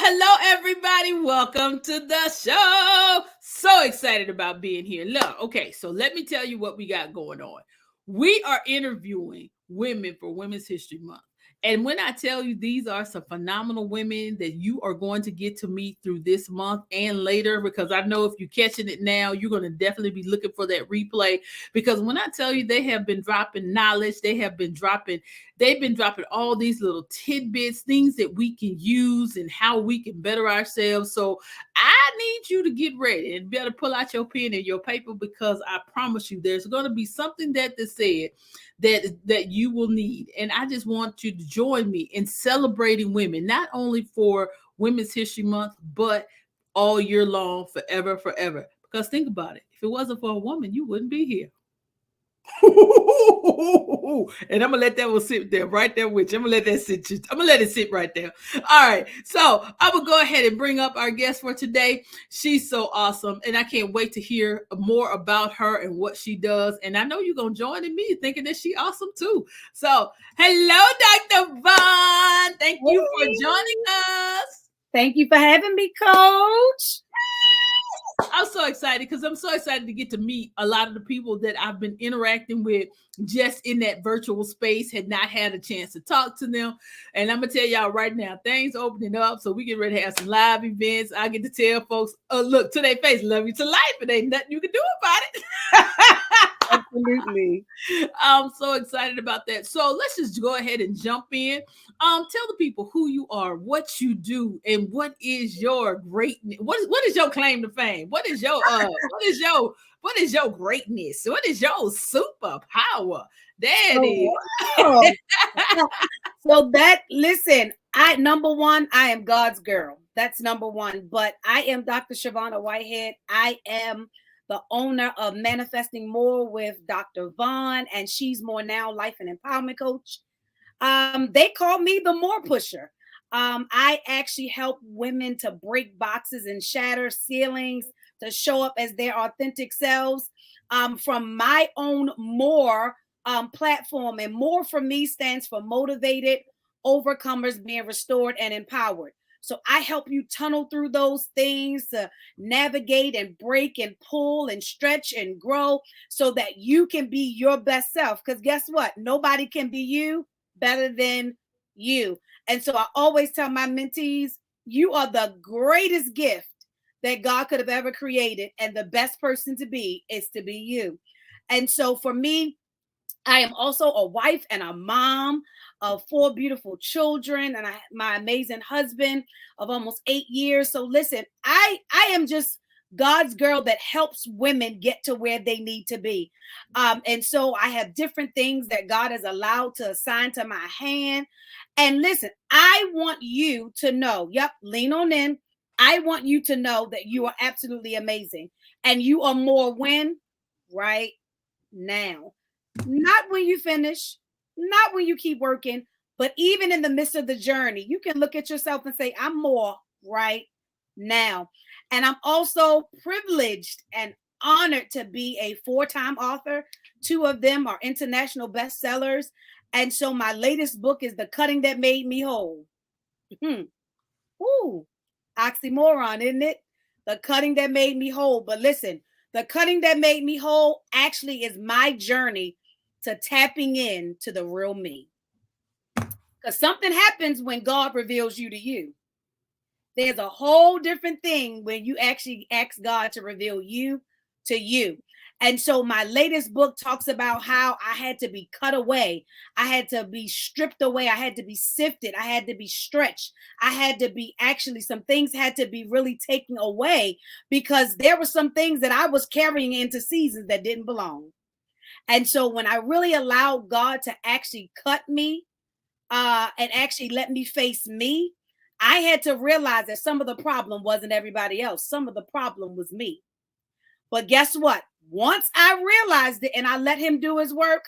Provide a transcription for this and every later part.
Hello, everybody. Welcome to the show. So excited about being here. Look, okay, so let me tell you what we got going on. We are interviewing women for Women's History Month. And when I tell you these are some phenomenal women that you are going to get to meet through this month and later, because I know if you're catching it now, you're going to definitely be looking for that replay. Because when I tell you they have been dropping knowledge, they've been dropping all these little tidbits, things that we can use and how we can better ourselves. So I need you to get ready and better pull out your pen and your paper, because I promise you there's going to be something that they said that you will need. And I just want you to join me in celebrating women, not only for Women's History Month, but all year long, forever, forever. Because think about it. If it wasn't for a woman, you wouldn't be here. And I'm gonna let that one sit there, right there with you. I'm gonna let that sit. I'm gonna let it sit right there. All right. So I'm gonna go ahead and bring up our guest for today. She's so awesome, and I can't wait to hear more about her and what she does. And I know you're gonna join in me thinking that she's awesome too. So hello, Dr. Vaughn. Thank you for joining us. Thank you for having me, Coach. I'm so excited because I'm so excited to get to meet a lot of the people that I've been interacting with just in that virtual space, had not had a chance to talk to them. And I'm going to tell y'all right now, things opening up. So we get ready to have some live events. I get to tell folks, look to their face, love you to life. And ain't nothing you can do about it. Absolutely. I'm so excited about that. So let's just go ahead and jump in. Tell the people who you are, what you do, and what is your greatness. What is your claim to fame? What is your greatness? What is your superpower? Daddy. Oh. So listen, number one, I am God's girl. That's number one. But I am Dr. Shavona Whitehead. I am the owner of Manifesting More with Dr. Vaughn, and she's more now life and empowerment coach. They call me the More Pusher. I actually help women to break boxes and shatter ceilings, to show up as their authentic selves. From my own More platform, and More for me stands for motivated overcomers being restored and empowered. So I help you tunnel through those things to navigate and break and pull and stretch and grow so that you can be your best self. Because guess what? Nobody can be you better than you. And so I always tell my mentees, you are the greatest gift that God could have ever created. And the best person to be is to be you. And so for me, I am also a wife and a mom of 4 beautiful children, and my amazing husband of almost 8 years. So listen, I am just God's girl that helps women get to where they need to be. And so I have different things that God has allowed to assign to my hand. And listen, I want you to know, lean on in. I want you to know that you are absolutely amazing. And you are more when? Right now. Not when you finish, not when you keep working, but even in the midst of the journey, you can look at yourself and say, I'm more right now. And I'm also privileged and honored to be a 4-time author. 2 of them are international bestsellers. And so my latest book is The Cutting That Made Me Whole. Ooh, oxymoron, isn't it? The Cutting That Made Me Whole. But listen, The Cutting That Made Me Whole actually is my journey to tapping in to the real me. Because something happens when God reveals you to you. There's a whole different thing when you actually ask God to reveal you to you. And so my latest book talks about how I had to be cut away. I had to be stripped away. I had to be sifted. I had to be stretched. I had to be some things had to be really taken away, because there were some things that I was carrying into seasons that didn't belong. And so when I really allowed God to actually cut me and actually let me face me, I had to realize that some of the problem wasn't everybody else. Some of the problem was me. But guess what? Once I realized it and I let him do his work,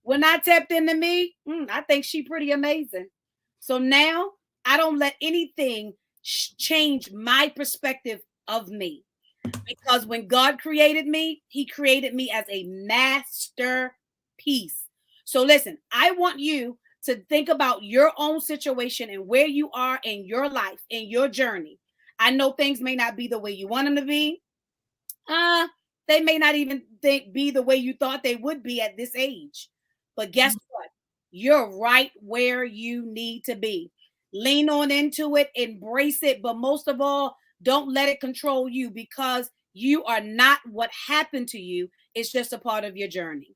when I tapped into me, I think she's pretty amazing. So now I don't let anything change my perspective of me. Because when God created me, he created me as a masterpiece. So listen, I want you to think about your own situation and where you are in your life, in your journey. I know things may not be the way you want them to be. They may not even be the way you thought they would be at this age. But guess what? You're right where you need to be. Lean on into it, embrace it, but most of all, don't let it control you, because you are not what happened to you. It's just a part of your journey.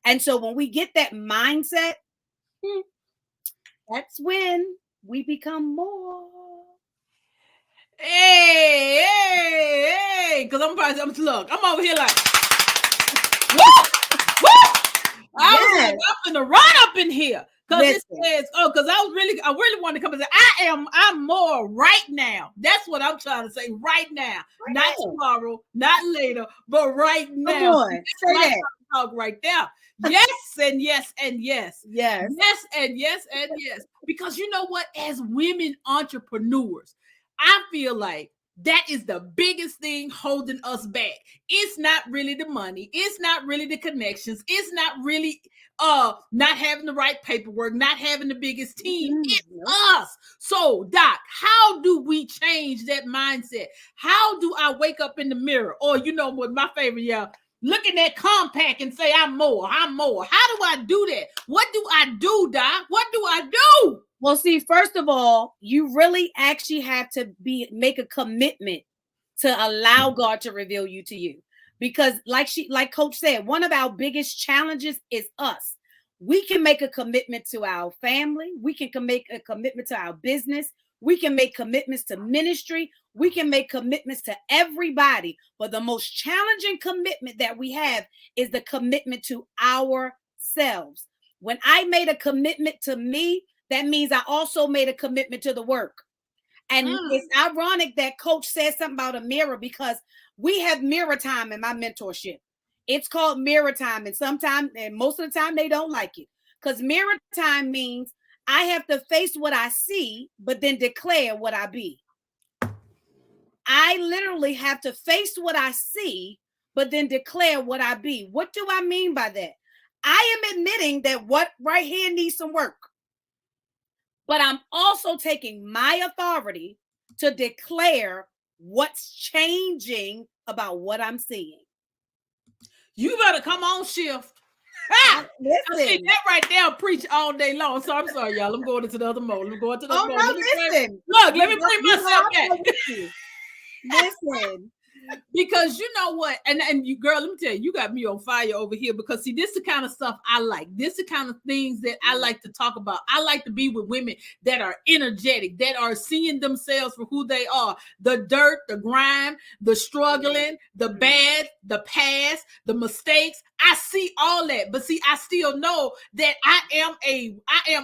And so when we get that mindset, that's when we become more. Hey, because I'm over here like, woo, woo. I'm gonna run up in here because it says, because I really want to come and say, I'm more right now. That's what I'm trying to say, right now, not tomorrow, not later, but right now. Come on, say that. Talk right there. Yes and yes and yes. Yes. Yes and yes and yes. Because you know what? As women entrepreneurs, I feel like that is the biggest thing holding us back. It's not really the money. It's not really the connections. It's not really not having the right paperwork, not having the biggest team. It's us. So, Doc, how do we change that mindset? How do I wake up in the mirror? Or, you know what, my favorite, look at that compact and say, I'm more. How do I do that? What do I do, Doc? What do I do? Well, see, first of all, you really actually have to make a commitment to allow God to reveal you to you. Because like Coach said, one of our biggest challenges is us. We can make a commitment to our family. We can make a commitment to our business. We can make commitments to ministry. We can make commitments to everybody. But the most challenging commitment that we have is the commitment to ourselves. When I made a commitment to me, that means I also made a commitment to the work. And it's ironic that Coach said something about a mirror, because we have mirror time in my mentorship. It's called mirror time. And sometimes, and most of the time, they don't like it, because mirror time means I have to face what I see, but then declare what I be. I literally have to face what I see, but then declare what I be. What do I mean by that? I am admitting that what right here needs some work. But I'm also taking my authority to declare what's changing about what I'm seeing. You better come on shift. Listen, that right there preach all day long. So I'm sorry, y'all. I'm going into the other mode. Look, let me bring myself back. Listen. Because you know what, and you, girl, let me tell you, you got me on fire over here, because see, this is the kind of stuff I like. This is the kind of things that I like to talk about. I like to be with women that are energetic, that are seeing themselves for who they are. The dirt, the grime, the struggling, the bad, the past, the mistakes. I see all that, but see, I still know that I am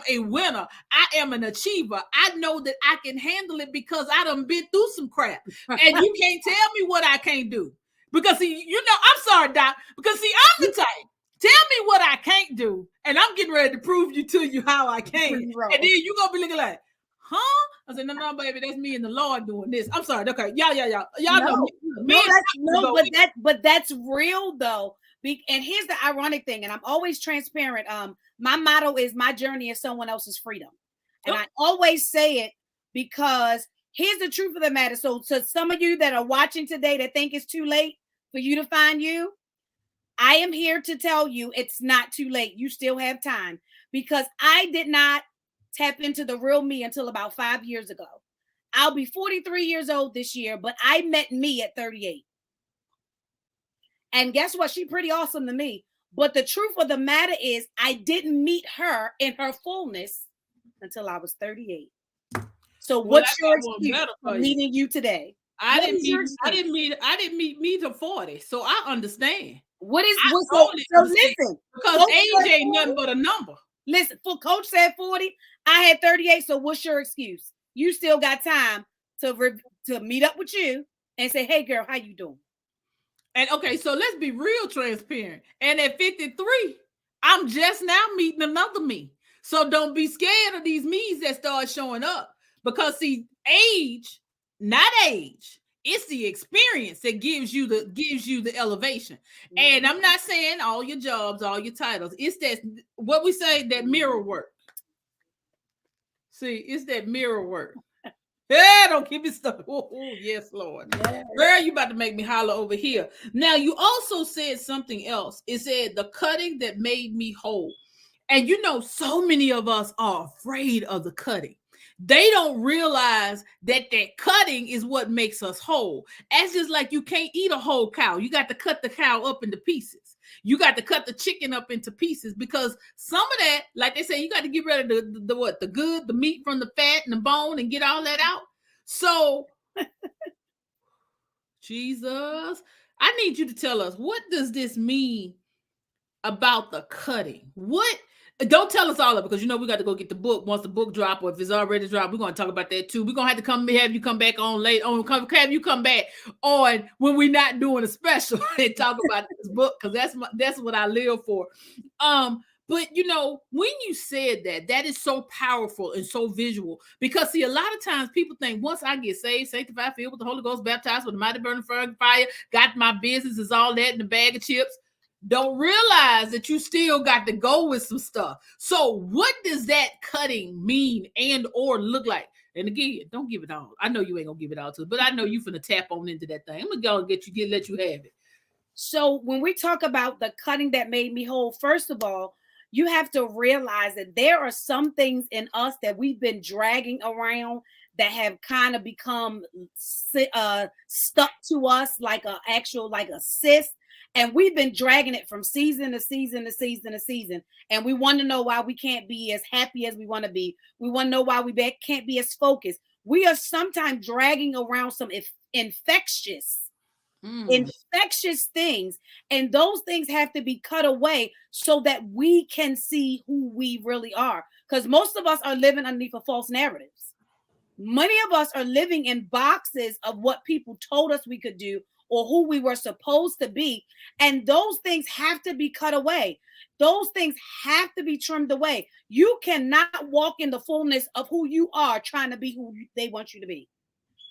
a winner. I am an achiever. I know that I can handle it because I done been through some crap. And you can't tell me what I can't do. Because see, you know, I'm sorry, Doc, because see, I'm the type. Tell me what I can't do, and I'm getting ready to prove to you how I can. And then you're gonna be looking like, huh? I said, no, baby, that's me and the Lord doing this. I'm sorry. Okay, y'all know me. But that's real though. And here's the ironic thing, and I'm always transparent. My motto is, my journey is someone else's freedom. And I always say it because here's the truth of the matter. So to some of you that are watching today that think it's too late for you to find you, I am here to tell you it's not too late. You still have time, because I did not tap into the real me until about 5 years ago. I'll be 43 years old this year, but I met me at 38. And guess what? She's pretty awesome to me. But the truth of the matter is, I didn't meet her in her fullness until I was 38. So what's your excuse for meeting you today? I didn't meet me to 40. So I understand. So listen, because age ain't nothing but a number. Listen, for Coach said 40, I had 38. So what's your excuse? You still got time to meet up with you and say, hey girl, how you doing? And okay, so let's be real transparent. And at 53, I'm just now meeting another me. So don't be scared of these me's that start showing up. Because see, age, not age, it's the experience that gives you the elevation. Mm-hmm. And I'm not saying all your jobs, all your titles. It's that what we say, that mirror work. See, it's that mirror work. Yeah, don't keep me stuck. Oh, yes, Lord. Yes. Girl, you about to make me holler over here. Now, you also said something else. It said the cutting that made me whole. And so many of us are afraid of the cutting. They don't realize that cutting is what makes us whole. That's just like you can't eat a whole cow. You got to cut the cow up into pieces. You got to cut the chicken up into pieces because some of that, like they say, you got to get rid of the good, the meat from the fat and the bone and get all that out. So, Jesus, I need you to tell us, what does this mean about the cutting? What? Don't tell us all of it because we got to go get the book once the book drop, or if it's already dropped, we're going to talk about that too. We're going to have to have you come back on late have you come back on when we're not doing a special and talk about this book, because that's what I live for. But when you said that is so powerful and so visual, because see, a lot of times people think once I get saved, sanctified, filled with the Holy Ghost, baptized with the mighty burning fire, got my business, is all that in a bag of chips. Don't realize that you still got to go with some stuff. So what does that cutting mean and or look like? And again, don't give it all. I know you ain't gonna give it all to us, but I know you finna tap on into that thing. I'm gonna go and let you have it. So when we talk about the cutting that made me whole, first of all, you have to realize that there are some things in us that we've been dragging around that have kind of become stuck to us like a cyst. And we've been dragging it from season to season to season to season. And we want to know why we can't be as happy as we want to be. We want to know why we can't be as focused. We are sometimes dragging around some infectious things, and those things have to be cut away so that we can see who we really are, because most of us are living underneath a false narratives. Many of us are living in boxes of what people told us we could do or who we were supposed to be, and those things have to be cut away. Those things have to be trimmed away. You cannot walk in the fullness of who you are trying to be who they want you to be.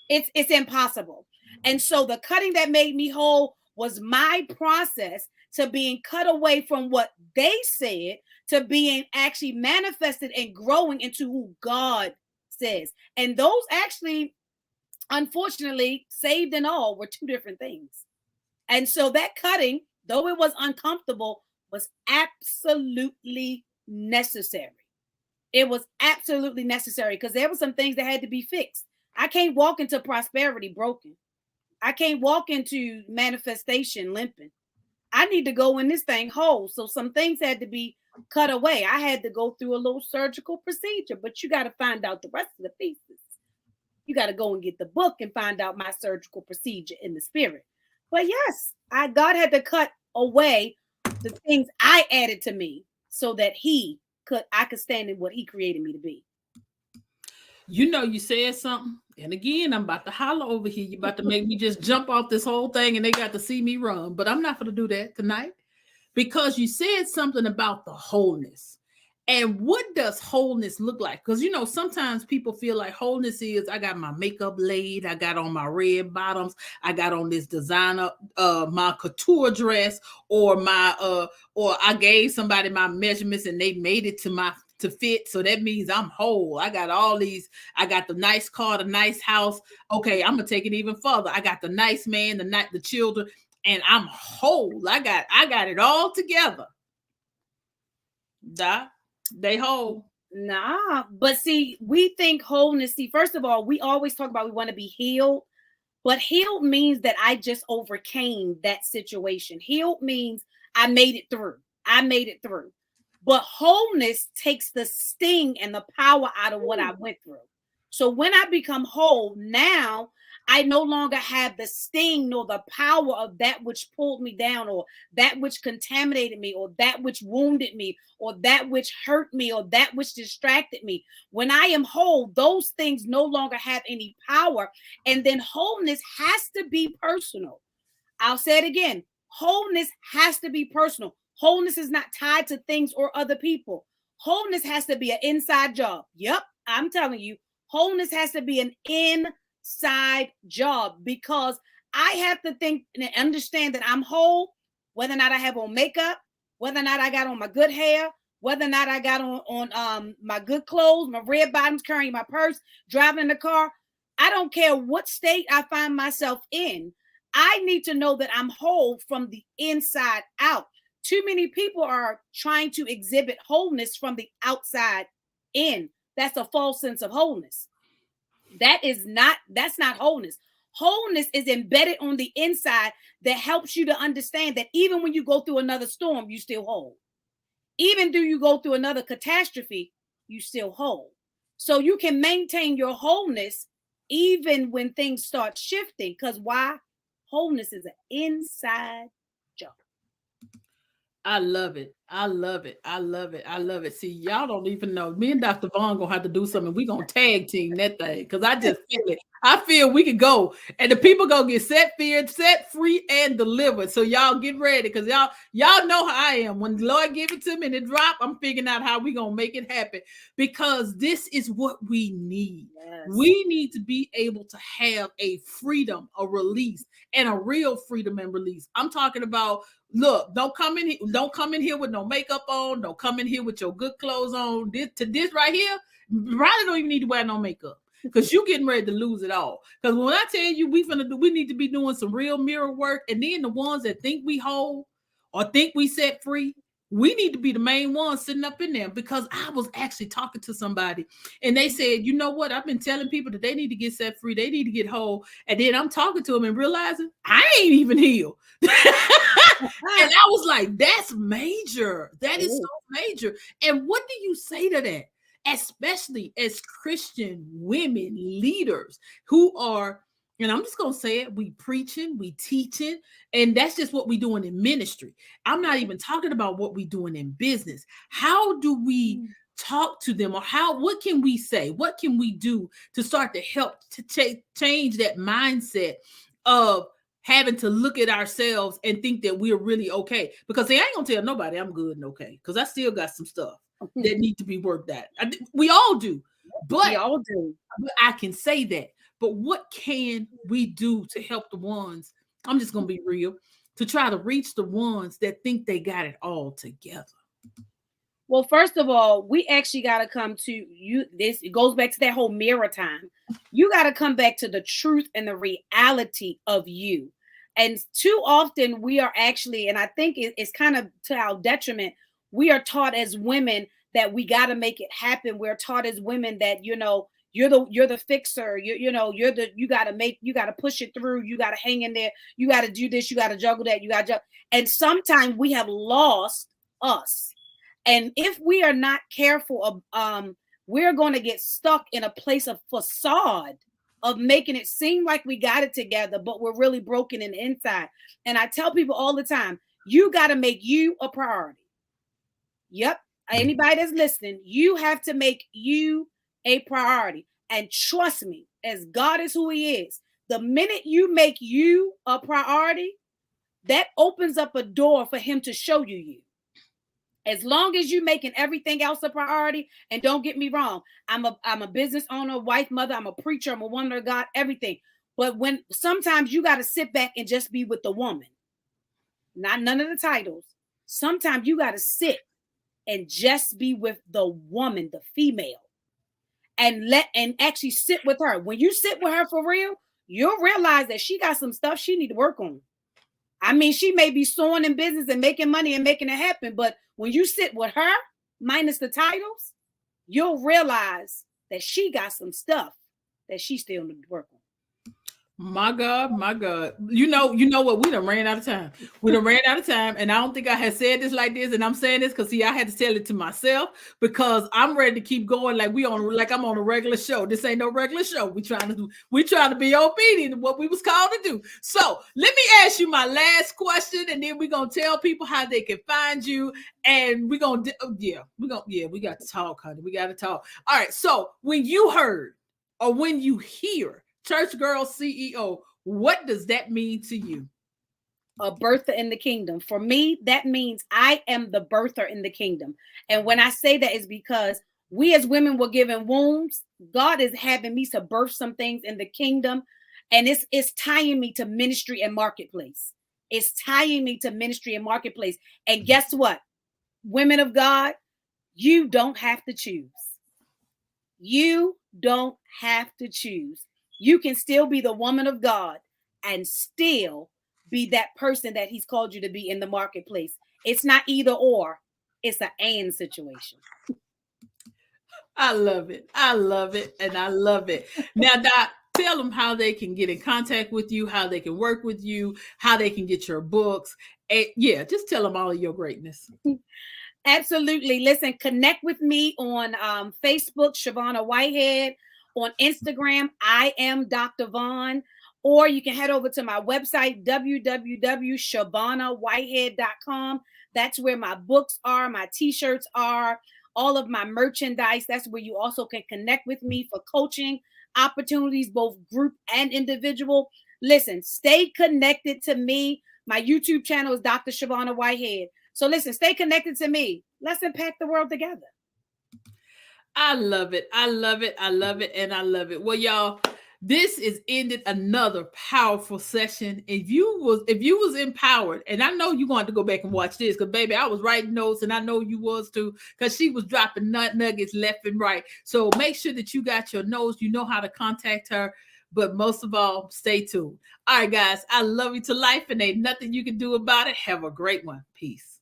It's impossible. And so the cutting that made me whole was my process to being cut away from what they said to being actually manifested and growing into who God says. And those actually, unfortunately, saved and all, were two different things. And so that cutting, though it was uncomfortable, was absolutely necessary. It was absolutely necessary because there were some things that had to be fixed. I can't walk into prosperity broken. I can't walk into manifestation limping. I need to go in this thing whole. So some things had to be cut away. I had to go through a little surgical procedure, but you got to find out the rest of the pieces. You got to go and get the book and find out my surgical procedure in the spirit. But yes, God had to cut away the things I added to me so that I could stand in what he created me to be. You said something, and again, I'm about to holler over here. You about to make me just jump off this whole thing, and they got to see me run. But I'm not going to do that tonight, because you said something about the wholeness. And what does wholeness look like? Because sometimes people feel like wholeness is, I got my makeup laid, I got on my red bottoms, I got on this designer, my couture dress, or or I gave somebody my measurements and they made it to fit. So that means I'm whole. I got all these. I got the nice car, the nice house. Okay, I'm gonna take it even further. I got the nice man, the children, and I'm whole. I got it all together. They whole. Nah, but see, we think wholeness. See, first of all, we always talk about we want to be healed, but healed means that I just overcame that situation. Healed means I made it through. But wholeness takes the sting and the power out of what I went through. So when I become whole, now I no longer have the sting nor the power of that which pulled me down, or that which contaminated me, or that which wounded me, or that which hurt me, or that which distracted me. When I am whole, those things no longer have any power. And then wholeness has to be personal. I'll say it again. Wholeness has to be personal. Wholeness is not tied to things or other people. Wholeness has to be an inside job. Yep, I'm telling you, wholeness has to be an inside job, because I have to think and understand that I'm whole, whether or not I have on makeup, whether or not I got on my good hair, whether or not I got on my good clothes, my red bottoms, carrying my purse, driving in the car. I don't care what state I find myself in. I need to know that I'm whole from the inside out. Too many people are trying to exhibit wholeness from the outside in. That's a false sense of wholeness. That's not wholeness. Wholeness is embedded on the inside that helps you to understand that even when you go through another storm, you still whole. Even do you go through another catastrophe, you still whole. So you can maintain your wholeness even when things start shifting. Because why? Wholeness is an inside job. I love it. I love it. I love it. I love it. See, y'all don't even know. Me and Dr. Vaughn gonna have to do something. We gonna tag team that thing because I just feel it. I feel we could go and the people gonna get set free, and delivered. So y'all get ready because y'all know how I am. When the Lord give it to me and it drop, I'm figuring out how we gonna make it happen because this is what we need. Yes. We need to be able to have a freedom, a release, and a real freedom and release. I'm talking about. Look, don't come in here with no makeup on. Don't come in here with your good clothes on. This right here, probably don't even need to wear no makeup because you're getting ready to lose it all. Because when I tell you we need to be doing some real mirror work, and then the ones that think we whole or think we set free, we need to be the main ones sitting up in there. Because I was actually talking to somebody and they said, you know what? I've been telling people that they need to get set free. They need to get whole. And then I'm talking to them and realizing I ain't even healed. And I was like, that's major. That is so major. And what do you say to that? Especially as Christian women leaders who are, and I'm just going to say it, we preaching, we teaching, and that's just what we doing in ministry. I'm not even talking about what we doing in business. How do we talk to them, or what can we say? What can we do to start to help to change that mindset of having to look at ourselves and think that we're really okay? Because I ain't gonna tell nobody I'm good and okay, because I still got some stuff that need to be worked out. We all do, but we all do. I can say that. But what can we do to help the ones? I'm just gonna be real, to try to reach the ones that think they got it all together. Well, first of all, we actually got to come to you. It goes back to that whole mirror time. You got to come back to the truth and the reality of you. And too often we are actually, and I think it's kind of to our detriment, we are taught as women that we got to make it happen. We're taught as women that, you're the fixer. You got to push it through. You got to hang in there. You got to do this. You got to juggle that. And sometimes we have lost us. And if we are not careful, we're going to get stuck in a place of facade of making it seem like we got it together, but we're really broken in the inside. And I tell people all the time, you got to make you a priority. Yep. Anybody that's listening, you have to make you a priority. And trust me, as God is who he is, the minute you make you a priority, that opens up a door for him to show you. As long as you're making everything else a priority, and don't get me wrong, I'm a business owner, wife, mother, I'm a preacher, I'm a woman of God, everything. But when sometimes you got to sit back and just be with the woman, none of the titles. Sometimes you got to sit and just be with the woman, the female, and actually sit with her. When you sit with her for real, you'll realize that she got some stuff she need to work on. I mean, she may be sewing in business and making money and making it happen, but when you sit with her, minus the titles, you'll realize that she got some stuff that she still needs to work on. My God. You know what? We done ran out of time. And I don't think I had said this like this. And I'm saying this because I had to tell it to myself because I'm ready to keep going like I'm on a regular show. This ain't no regular show. We trying to be obedient to what we was called to do. So let me ask you my last question, and then we're gonna tell people how they can find you. And we got to talk, honey. We got to talk. All right. So when you heard or when you hear Church Girl CEO, what does that mean to you? A birther in the kingdom. For me, that means I am the birther in the kingdom. And when I say that, is because we as women were given wombs. God is having me to birth some things in the kingdom. And it's tying me to ministry and marketplace. It's tying me to ministry and marketplace. And guess what? Women of God, You don't have to choose. You don't have to choose. You can still be the woman of God and still be that person that he's called you to be in the marketplace. It's not either or, it's an and situation. I love it. I love it. And I love it. Now, Doc, tell them how they can get in contact with you, how they can work with you, how they can get your books. And yeah, just tell them all of your greatness. Absolutely. Listen, connect with me on Facebook, Shavona Whitehead. On Instagram, I am Dr. Vaughn. Or you can head over to my website, www.shavonawhitehead.com. That's where my books are, my t-shirts are, all of my merchandise. That's where you also can connect with me for coaching opportunities, both group and individual. Listen, stay connected to me. My YouTube channel is Dr. Shavona Whitehead. So listen, stay connected to me. Let's impact the world together. I love it. I love it. I love it. And I love it. Well, y'all, this is ended another powerful session. If you was empowered, and I know you wanted to go back and watch this, because baby, I was writing notes, and I know you was too, because she was dropping nuggets left and right. So make sure that you got your notes. You know how to contact her. But most of all, stay tuned. All right, guys, I love you to life, and ain't nothing you can do about it. Have a great one. Peace.